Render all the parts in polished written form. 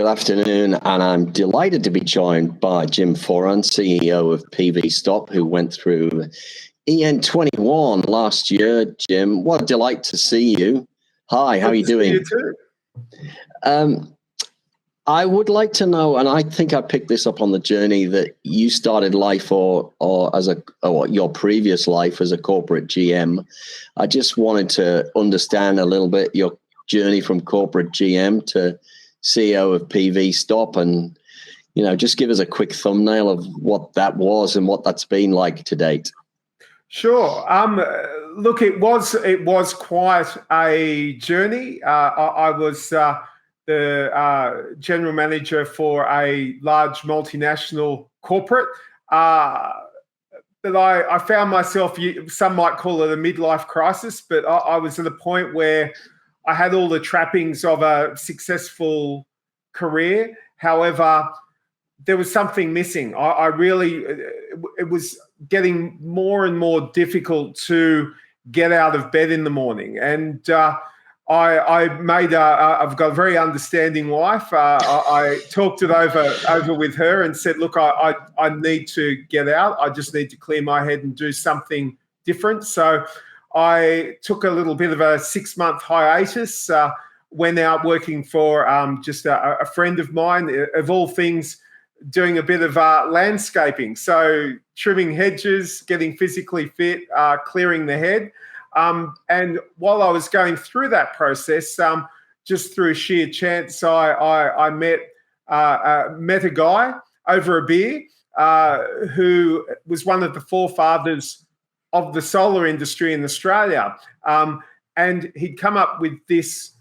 Good afternoon, and I'm delighted to be joined by Jim Foran, CEO of PVStop, who went through EN21 last year. Jim, what a delight to see you. Hi, how are you doing? You too. I would like to know, and I think I picked this up on the journey that you started life or your previous life as a corporate GM. I just wanted to understand a little bit your journey from corporate GM to CEO of PVStop, and just give us a quick thumbnail of what that was and what that's been like to date. Sure. Look, it was quite a journey. I was the general manager for a large multinational corporate. But I found myself, some might call it a midlife crisis, but I was at a point where I had all the trappings of a successful career. However, there was something missing. It was getting more and more difficult to get out of bed in the morning. And I've got a very understanding wife. I talked it over with her and said, look, I need to get out. I just need to clear my head and do something different. So I took a little bit of a 6-month hiatus, went out working for just a friend of mine, of all things, doing a bit of landscaping. So trimming hedges, getting physically fit, clearing the head. And while I was going through that process, just through sheer chance, I met a guy over a beer who was one of the forefathers of the solar industry in Australia. And he'd come up with this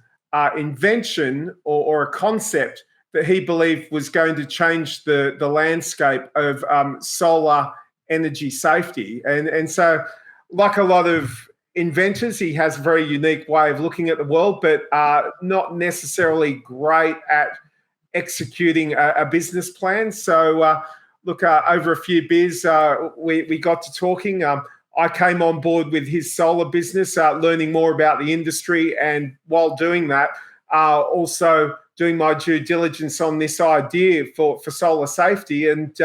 invention or a concept that he believed was going to change the landscape of solar energy safety. And so, like a lot of inventors, he has a very unique way of looking at the world, but not necessarily great at executing a business plan. So, look, over a few beers, we got to talking. I came on board with his solar business, learning more about the industry, and while doing that, also doing my due diligence on this idea for solar safety. And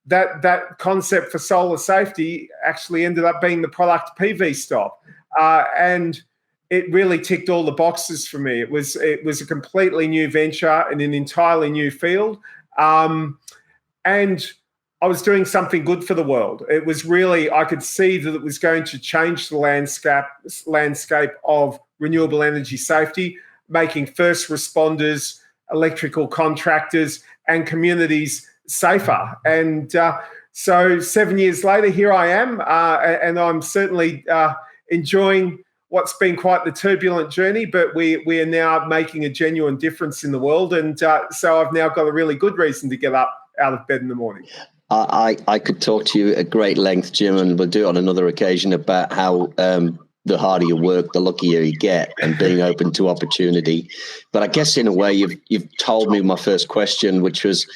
that concept for solar safety actually ended up being the product PVStop. And it really ticked all the boxes for me. It was a completely new venture in an entirely new field. And I was doing something good for the world. It was really, I could see that it was going to change the landscape of renewable energy safety, making first responders, electrical contractors, and communities safer. And so 7 years later, here I am, and I'm certainly enjoying what's been quite the turbulent journey, but we are now making a genuine difference in the world. And so I've now got a really good reason to get up out of bed in the morning. I could talk to you at great length, Jim, and we'll do it on another occasion about how the harder you work, the luckier you get, and being open to opportunity. But I guess in a way, you've told me my first question, which was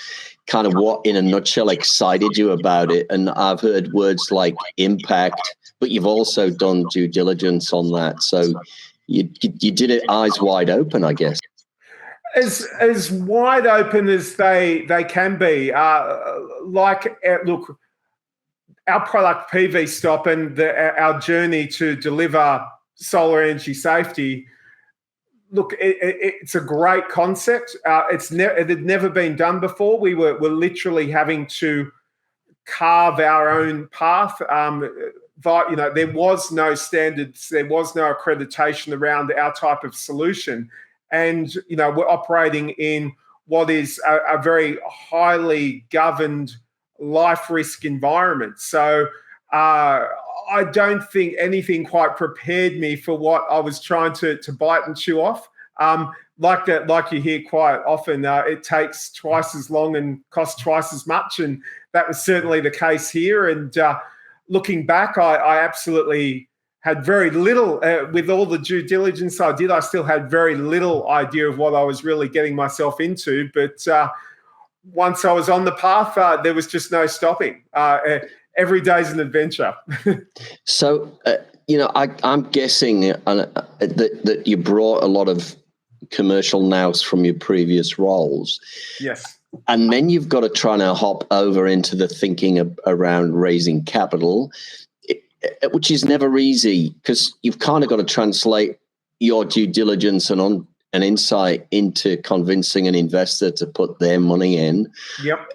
kind of what, in a nutshell, excited you about it. And I've heard words like impact, but you've also done due diligence on that. So you did it eyes wide open, I guess. As wide open as they can be. Look, our product PVStop and our journey to deliver solar energy safety, look, it's a great concept. It had never been done before. We're literally having to carve our own path. There was no standards, there was no accreditation around our type of solution. And, we're operating in what is a very highly governed life risk environment. So I don't think anything quite prepared me for what I was trying to bite and chew off. Like you hear quite often, it takes twice as long and costs twice as much. And that was certainly the case here. And looking back, I absolutely had very little, with all the due diligence I did, I still had very little idea of what I was really getting myself into. But once I was on the path, there was just no stopping. Every day's an adventure. So, I'm guessing that you brought a lot of commercial nous from your previous roles. Yes. And then you've got to try and hop over into the thinking around raising capital, which is never easy, because you've kind of got to translate your due diligence and insight into convincing an investor to put their money in. Yep.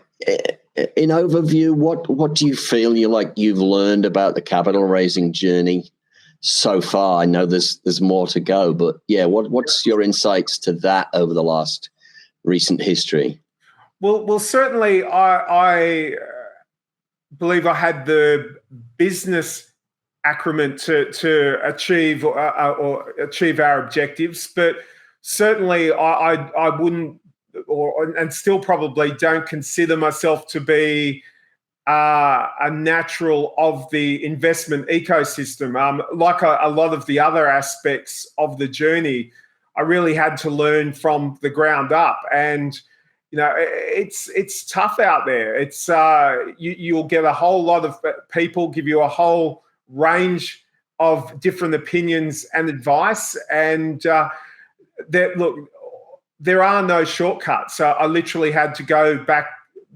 In overview, what do you feel you've learned about the capital raising journey so far? I know there's more to go, but yeah, what's your insights to that over the last recent history? Well, certainly, I believe I had the business acumen to achieve or achieve our objectives, but certainly I wouldn't, and still probably don't consider myself to be a natural of the investment ecosystem. Like a lot of the other aspects of the journey, I really had to learn from the ground up, and it's tough out there. It's you'll get a whole lot of people give you a whole range of different opinions and advice, and there are no shortcuts. So I literally had to go back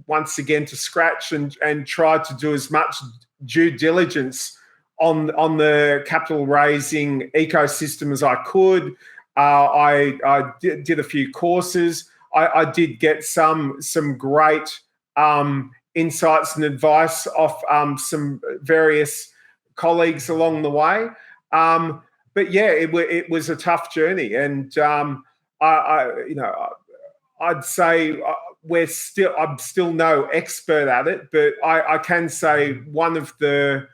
once again to scratch and try to do as much due diligence on the capital raising ecosystem as I could. I did a few courses. I did get some great insights and advice off some various colleagues along the way. But yeah, it was a tough journey, and I'd say I'm still no expert at it, but I can say one of the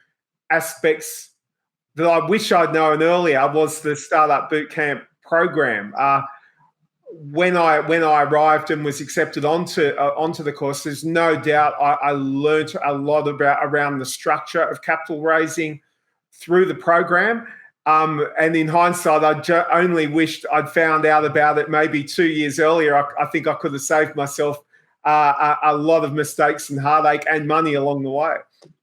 aspects that I wish I'd known earlier was the Startup Bootcamp program. When I arrived and was accepted onto the course, there's no doubt I learned a lot around the structure of capital raising through the program. And in hindsight, I only wished I'd found out about it maybe 2 years earlier. I think I could have saved myself a lot of mistakes and heartache and money along the way.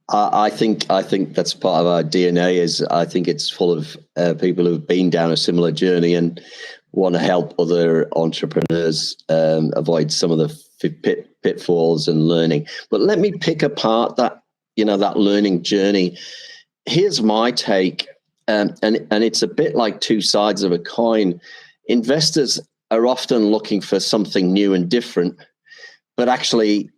I think that's part of our DNA. Is I think it's full of people who've been down a similar journey and want to help other entrepreneurs avoid some of the pitfalls and learning. But let me pick apart that learning journey. Here's my take. And it's a bit like two sides of a coin. Investors are often looking for something new and different, but actually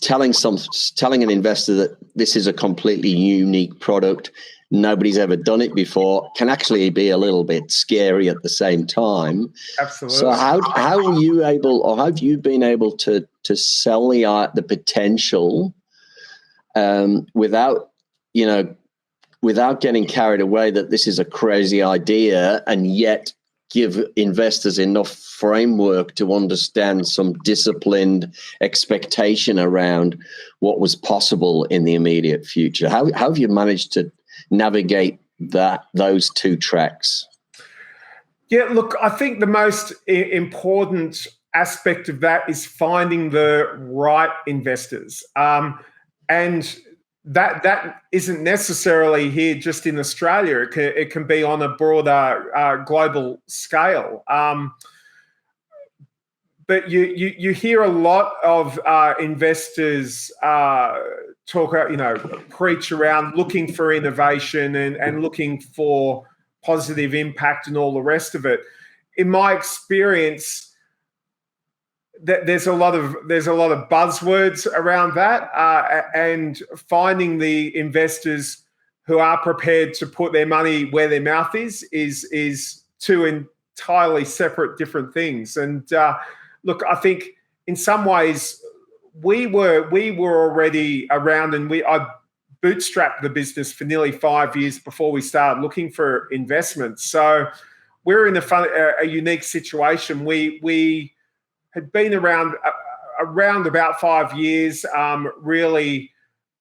telling an investor that this is a completely unique product, nobody's ever done it before, can actually be a little bit scary at the same time. Absolutely. So how were you able, or have you been able to sell the potential without getting carried away that this is a crazy idea, and yet give investors enough framework to understand some disciplined expectation around what was possible in the immediate future? How have you managed to navigate those two tracks? Yeah, look, I think the most important aspect of that is finding the right investors. And that isn't necessarily here just in Australia. It can be on a broader global scale. But you hear a lot of investors talk, preach around looking for innovation and looking for positive impact and all the rest of it. In my experience, there's a lot of buzzwords around that, and finding the investors who are prepared to put their money where their mouth is two entirely separate, different things. And look, I think in some ways we were already around, and I bootstrapped the business for nearly 5 years before we started looking for investments. So we're in a unique situation. We had been around about 5 years, really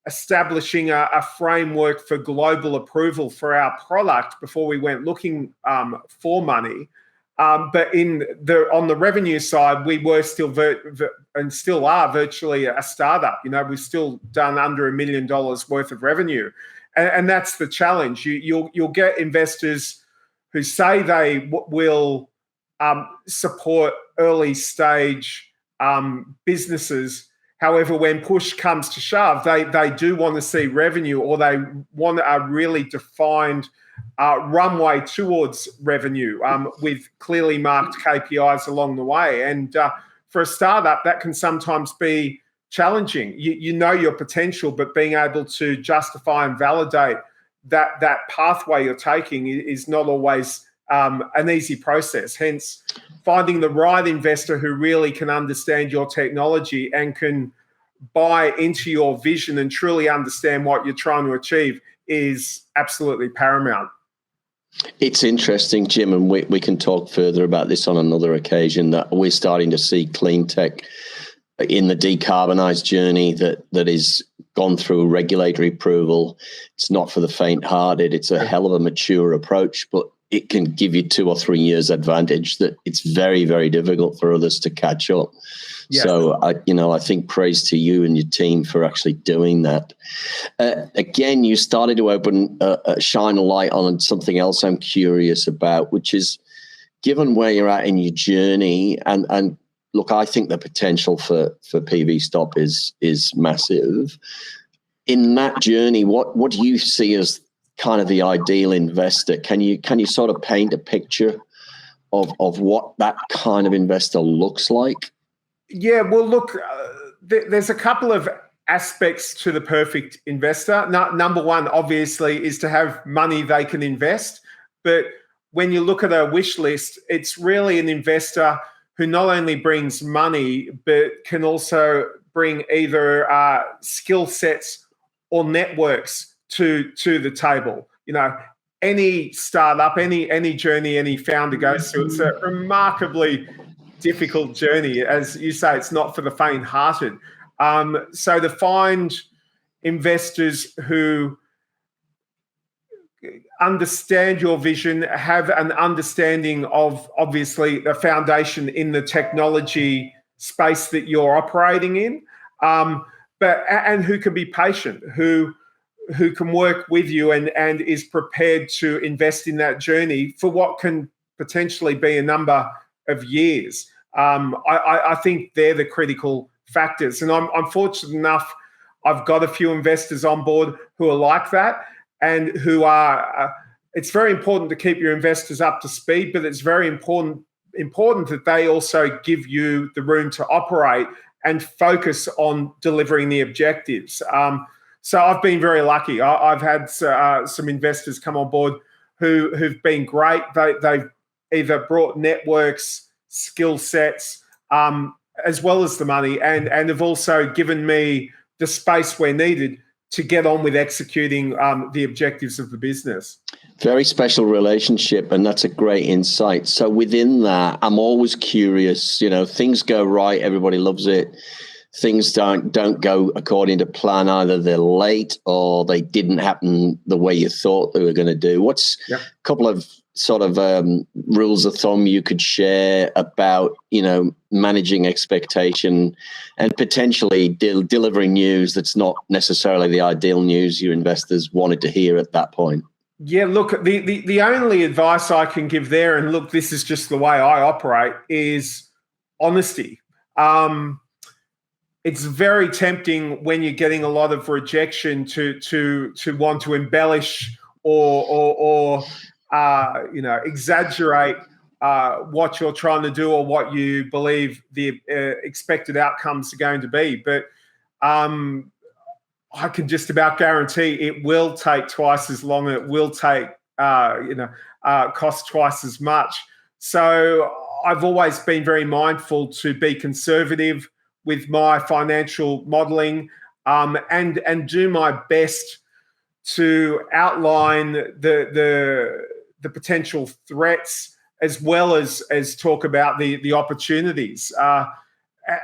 establishing a framework for global approval for our product before we went looking for money. But on the revenue side, we were still and still are virtually a startup. We've still done under $1 million worth of revenue, and that's the challenge. You'll get investors who say they will support early stage businesses. However, when push comes to shove, they do want to see revenue, or they want a really defined runway towards revenue with clearly marked KPIs along the way. And for a startup, that can sometimes be challenging. You know your potential, but being able to justify and validate that pathway you're taking is not always an easy process. Hence, finding the right investor who really can understand your technology and can buy into your vision and truly understand what you're trying to achieve is absolutely paramount. It's interesting, Jim, and we can talk further about this on another occasion, that we're starting to see clean tech in the decarbonised journey that is gone through regulatory approval. It's not for the faint-hearted. It's a hell of a mature approach, but it can give you 2 or 3 years advantage that it's very, very difficult for others to catch up. Yes. So I think praise to you and your team for actually doing that. Again, you started to shine a light on something else I'm curious about, which is, given where you're at in your journey, and look, I think the potential for PVStop is massive. In that journey, what do you see as kind of the ideal investor? Can you sort of paint a picture of what that kind of investor looks like? Yeah, well, look, there's a couple of aspects to the perfect investor. Number one, obviously, is to have money they can invest. But when you look at a wish list, it's really an investor who not only brings money, but can also bring either skill sets or networks to the table. Any startup, any journey any founder goes through, it's a remarkably difficult journey. As you say, it's not for the faint-hearted. So to find investors who understand your vision, have an understanding of, obviously, the foundation in the technology space that you're operating in, and who can be patient, who can work with you and is prepared to invest in that journey for what can potentially be a number of years. I think they're the critical factors. And I'm fortunate enough, I've got a few investors on board who are like that, and who are, it's very important to keep your investors up to speed, but it's very important that they also give you the room to operate and focus on delivering the objectives. So I've been very lucky. I've had some investors come on board who've been great. They've either brought networks, skill sets, as well as the money, and have also given me the space where needed to get on with executing the objectives of the business. Very special relationship, and that's a great insight. So within that, I'm always curious, things go right, everybody loves it. Things don't go according to plan. Either they're late or they didn't happen the way you thought they were going to do. What's a couple of sort of rules of thumb you could share about, managing expectation and potentially delivering news that's not necessarily the ideal news your investors wanted to hear at that point? Yeah, look, the only advice I can give there, and look, this is just the way I operate, is honesty. It's very tempting when you're getting a lot of rejection to want to embellish or exaggerate what you're trying to do or what you believe the expected outcomes are going to be. But I can just about guarantee it will take twice as long, and it will take cost twice as much. So I've always been very mindful to be conservative with my financial modeling, and do my best to outline the potential threats as well as talk about the opportunities.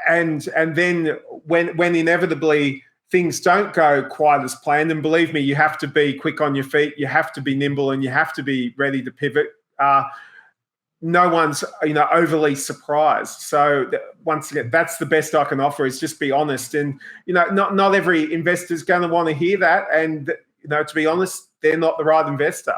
And then when inevitably things don't go quite as planned, and believe me, you have to be quick on your feet, you have to be nimble, and you have to be ready to pivot. No one's overly surprised. So once again, that's the best I can offer, is just be honest. And not every investor is going to want to hear that. And to be honest, they're not the right investor.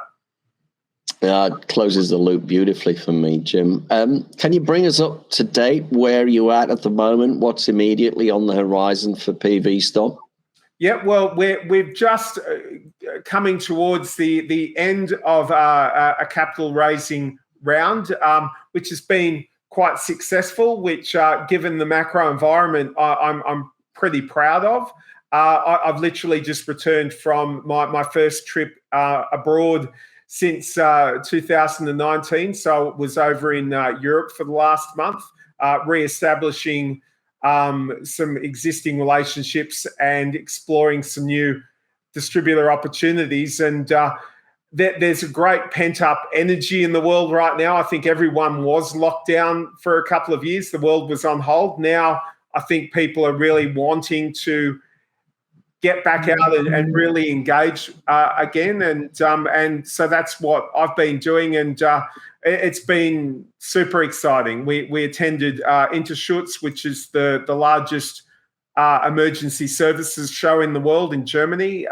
Closes the loop beautifully for me, Jim. Can you bring us up to date? Where are you at the moment? What's immediately on the horizon for PVStop? Yeah, well, we've just coming towards the end of a capital raising round, which has been quite successful. Which, given the macro environment, I'm pretty proud of. I've literally just returned from my first trip abroad since 2019. So it was over in Europe for the last month, re-establishing some existing relationships and exploring some new distributor opportunities. And there's a great pent-up energy in the world right now. I think everyone was locked down for a couple of years. The world was on hold. Now I think people are really wanting to get back out and really engage again. And so that's what I've been doing. And it's been super exciting. We attended Interschutz, which is the largest emergency services show in the world in Germany.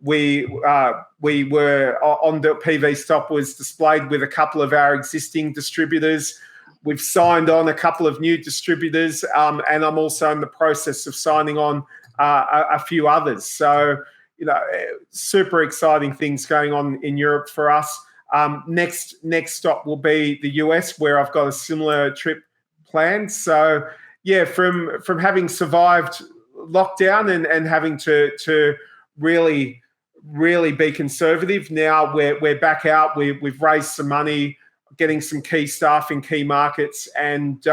We were on the PVStop was displayed with a couple of our existing distributors. We've signed on a couple of new distributors, and I'm also in the process of signing on a few others. So, super exciting things going on in Europe for us. Next stop will be the US, where I've got a similar trip planned. So, yeah, from having survived lockdown and having to really be conservative, now we're back out. We've raised some money, getting some key staff in key markets, and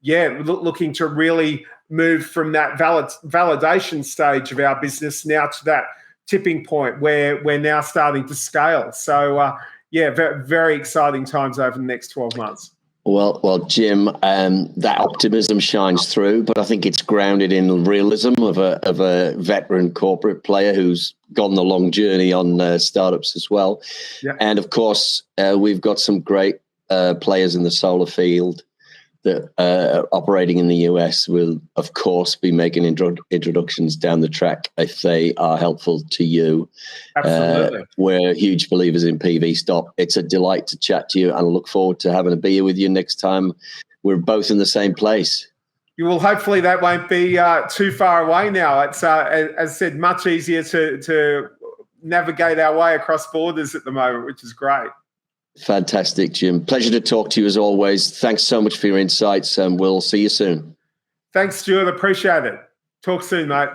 looking to really move from that validation stage of our business now to that tipping point where we're now starting to scale. So, very, very exciting times over the next 12 months. Well, Jim, that optimism shines through, but I think it's grounded in realism of a veteran corporate player who's gone the long journey on startups as well. Yeah. And of course, we've got some great players in the solar field that are operating in the US. Will, of course, be making introductions down the track if they are helpful to you. Absolutely. We're huge believers in PVStop. It's a delight to chat to you, and I look forward to having a beer with you next time we're both in the same place. You will. Hopefully that won't be too far away now. It's, as I said, much easier to navigate our way across borders at the moment, which is great. Fantastic, Jim. Pleasure to talk to you as always. Thanks so much for your insights, and we'll see you soon. Thanks, Stuart. Appreciate it. Talk soon, mate.